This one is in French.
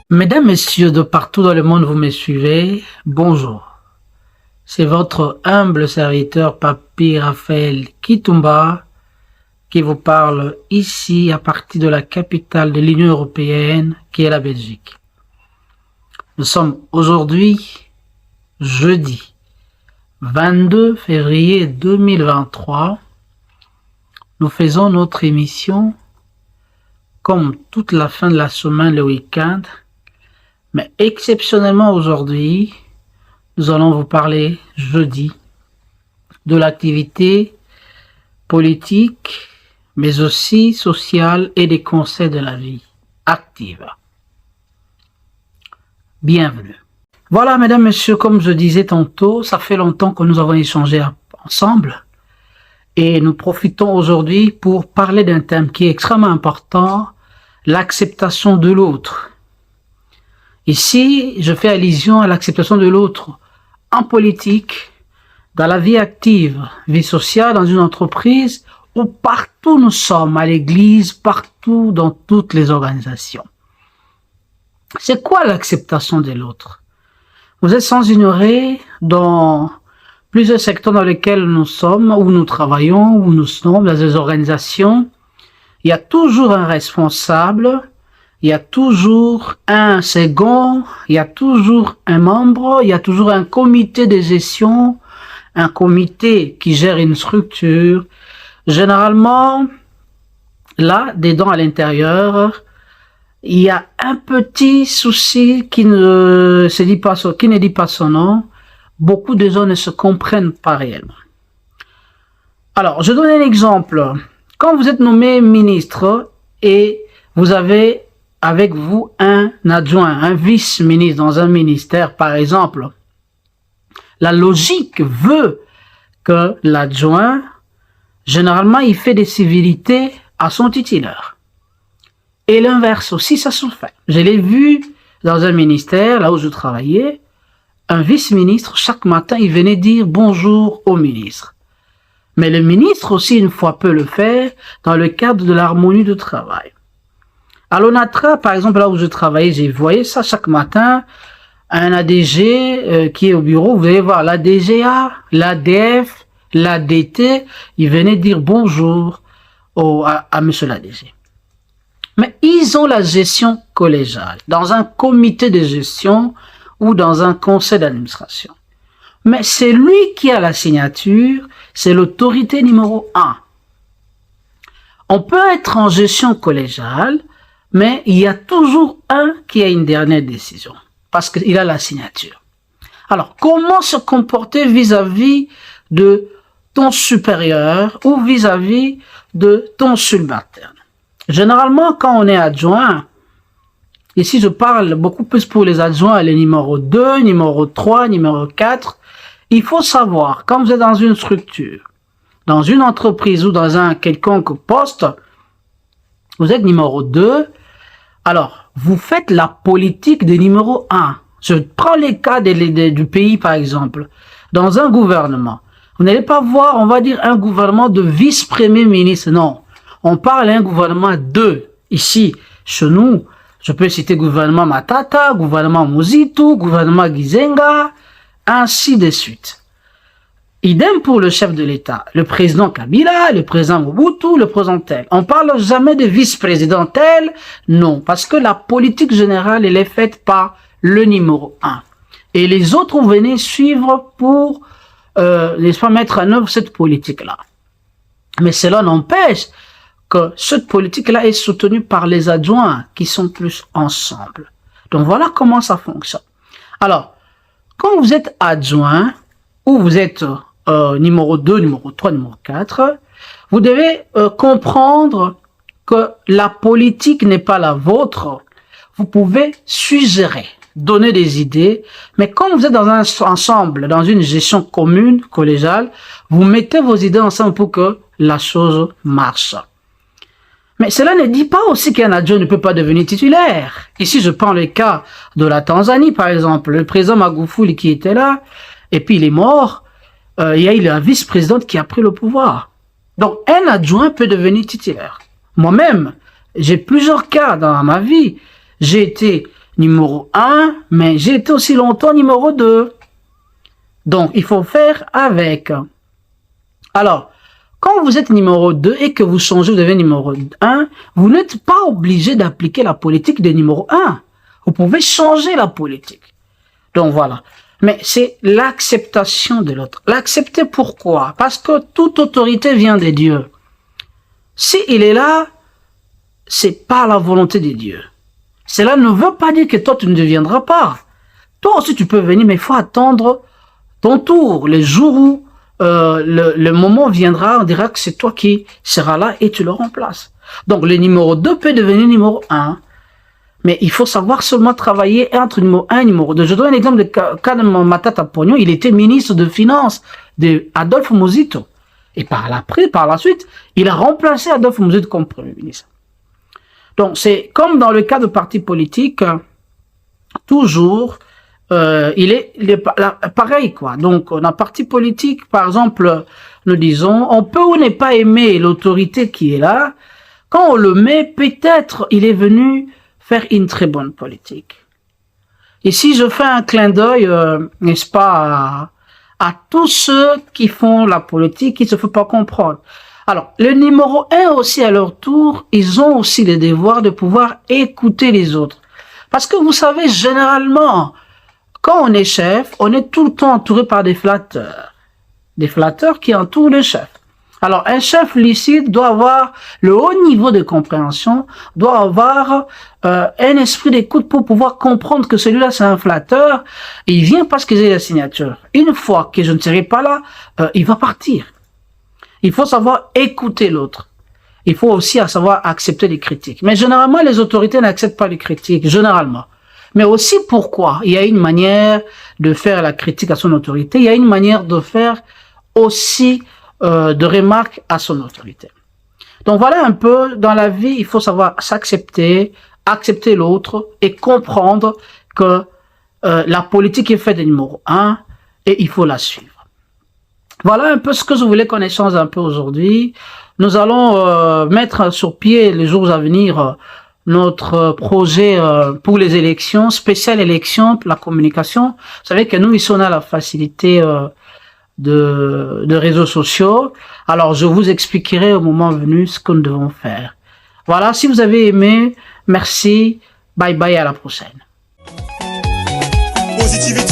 Mesdames, Messieurs, de partout dans le monde, vous me suivez, bonjour. C'est votre humble serviteur Papi Raphaël Kitumba qui vous parle ici à partir de la capitale de l'Union européenne qui est la Belgique. Nous sommes aujourd'hui, jeudi 22 février 2023. Nous faisons notre émission comme toute la fin de la semaine, le week-end. Mais exceptionnellement aujourd'hui, nous allons vous parler jeudi de l'activité politique, mais aussi sociale et des conseils de la vie active. Bienvenue. Voilà, mesdames, messieurs, comme je disais tantôt, ça fait longtemps que nous avons échangé ensemble et nous profitons aujourd'hui pour parler d'un thème qui est extrêmement important, l'acceptation de l'autre. Ici, je fais allusion à l'acceptation de l'autre en politique, dans la vie active, vie sociale, dans une entreprise, ou partout nous sommes, à l'église, partout dans toutes les organisations. C'est quoi l'acceptation de l'autre? Vous êtes sans ignorer, dans plusieurs secteurs dans lesquels nous sommes, où nous travaillons, où nous sommes, dans des organisations, il y a toujours un responsable, il y a toujours un second, il y a toujours un membre, il y a toujours un comité de gestion, un comité qui gère une structure. Généralement, là, dedans à l'intérieur, il y a un petit souci qui ne dit pas son nom. Beaucoup de gens ne se comprennent pas réellement. Alors, je donne un exemple. Quand vous êtes nommé ministre et vous avez avec vous un adjoint, un vice-ministre dans un ministère, par exemple, la logique veut que l'adjoint, généralement, il fait des civilités à son titulaire. Et l'inverse aussi, ça se fait. Je l'ai vu dans un ministère, là où je travaillais, un vice-ministre, chaque matin, il venait dire bonjour au ministre. Mais le ministre aussi, une fois, peut le faire dans le cadre de l'harmonie de travail. À l'ONATRA, par exemple, là où je travaillais, j'ai vu ça chaque matin, un ADG qui est au bureau, vous allez voir l'ADGA, l'ADF, l'ADT, il venait dire bonjour à monsieur l'ADG. Mais ils ont la gestion collégiale, dans un comité de gestion ou dans un conseil d'administration. Mais c'est lui qui a la signature, c'est l'autorité numéro 1. On peut être en gestion collégiale, mais il y a toujours un qui a une dernière décision, parce qu'il a la signature. Alors, comment se comporter vis-à-vis de ton supérieur ou vis-à-vis de ton subalterne? Généralement, quand on est adjoint, ici je parle beaucoup plus pour les adjoints, les numéros 2, numéro 3, numéro 4, il faut savoir, quand vous êtes dans une structure, dans une entreprise ou dans un quelconque poste, vous êtes numéro 2, alors, vous faites la politique de numéro 1. Je prends les cas du pays, par exemple. Dans un gouvernement, vous n'allez pas voir, on va dire, un gouvernement de vice-premier ministre. Non, on parle d'un gouvernement 2. Ici, chez nous, je peux citer gouvernement Matata, gouvernement Mozitu, gouvernement Gizenga, ainsi de suite. Idem pour le chef de l'État, le président Kabila, le président Mobutu, le président tel. On parle jamais de vice-président tel, non, parce que la politique générale, elle est faite par le numéro 1. Et les autres venaient suivre pour, n'est-ce pas, mettre en œuvre cette politique-là. Mais cela n'empêche que cette politique-là est soutenue par les adjoints qui sont plus ensemble. Donc voilà comment ça fonctionne. Alors, quand vous êtes adjoint, ou vous êtes numéro 2, numéro 3, numéro 4, vous devez comprendre que la politique n'est pas la vôtre. Vous pouvez suggérer, donner des idées, mais quand vous êtes dans un ensemble, dans une gestion commune, collégiale, vous mettez vos idées ensemble pour que la chose marche. Mais cela ne dit pas aussi qu'un adjoint ne peut pas devenir titulaire. Ici, je prends le cas de la Tanzanie, par exemple. Le président Magufuli qui était là, et puis il est mort, il y a eu la vice-présidente qui a pris le pouvoir. Donc, un adjoint peut devenir titulaire. Moi-même, j'ai plusieurs cas dans ma vie. J'ai été numéro 1, mais j'ai été aussi longtemps numéro 2. Donc, il faut faire avec. Alors, quand vous êtes numéro 2 et que vous changez, vous devenez numéro 1, vous n'êtes pas obligé d'appliquer la politique de numéro 1. Vous pouvez changer la politique. Donc, voilà. Mais c'est l'acceptation de l'autre. L'accepter pourquoi? Parce que toute autorité vient de Dieu. Si il est là, c'est pas la volonté de Dieu. Cela ne veut pas dire que toi, tu ne deviendras pas. Toi aussi, tu peux venir, mais il faut attendre ton tour. Le jour où le moment viendra, on dira que c'est toi qui seras là et tu le remplaces. Donc, le numéro 2 peut devenir numéro 1. Mais il faut savoir seulement travailler entre numéro 1 et numéro 2. Je donne un exemple de cas de Matata Pognon. Il était ministre de Finances de Adolphe Muzito. Et par la suite, il a remplacé Adolphe Muzito comme Premier ministre. Donc, c'est comme dans le cas de partis politiques, toujours, il est pareil, quoi. Donc, on a parti politique, par exemple, nous disons, on peut ou ne pas aimer l'autorité qui est là. Quand on le met, peut-être il est venu faire une très bonne politique. Et si je fais un clin d'œil, n'est-ce pas, à tous ceux qui font la politique, qui ne se font pas comprendre. Alors, le numéro 1 aussi, à leur tour, ils ont aussi le devoir de pouvoir écouter les autres. Parce que vous savez, généralement, quand on est chef, on est tout le temps entouré par des flatteurs. Des flatteurs qui entourent le chef. Alors, un chef lucide doit avoir le haut niveau de compréhension, doit avoir un esprit d'écoute pour pouvoir comprendre que celui-là, c'est un flatteur, et il vient parce qu'il a la signature. Une fois que je ne serai pas là, il va partir. Il faut savoir écouter l'autre. Il faut aussi savoir accepter les critiques. Mais généralement, les autorités n'acceptent pas les critiques, généralement. Mais aussi pourquoi? Il y a une manière de faire la critique à son autorité, il y a une manière de faire aussi de remarques à son autorité. Donc voilà un peu, dans la vie, il faut savoir s'accepter, accepter l'autre et comprendre que la politique est faite de numéro 1 et il faut la suivre. Voilà un peu ce que je voulais qu'on échange un peu aujourd'hui. Nous allons mettre sur pied les jours à venir notre projet pour les élections, spéciale élection pour la communication. Vous savez que nous, ici, on a la facilité de réseaux sociaux. Alors, je vous expliquerai au moment venu ce que nous devons faire. Voilà, si vous avez aimé, merci. Bye bye, à la prochaine. Positivité.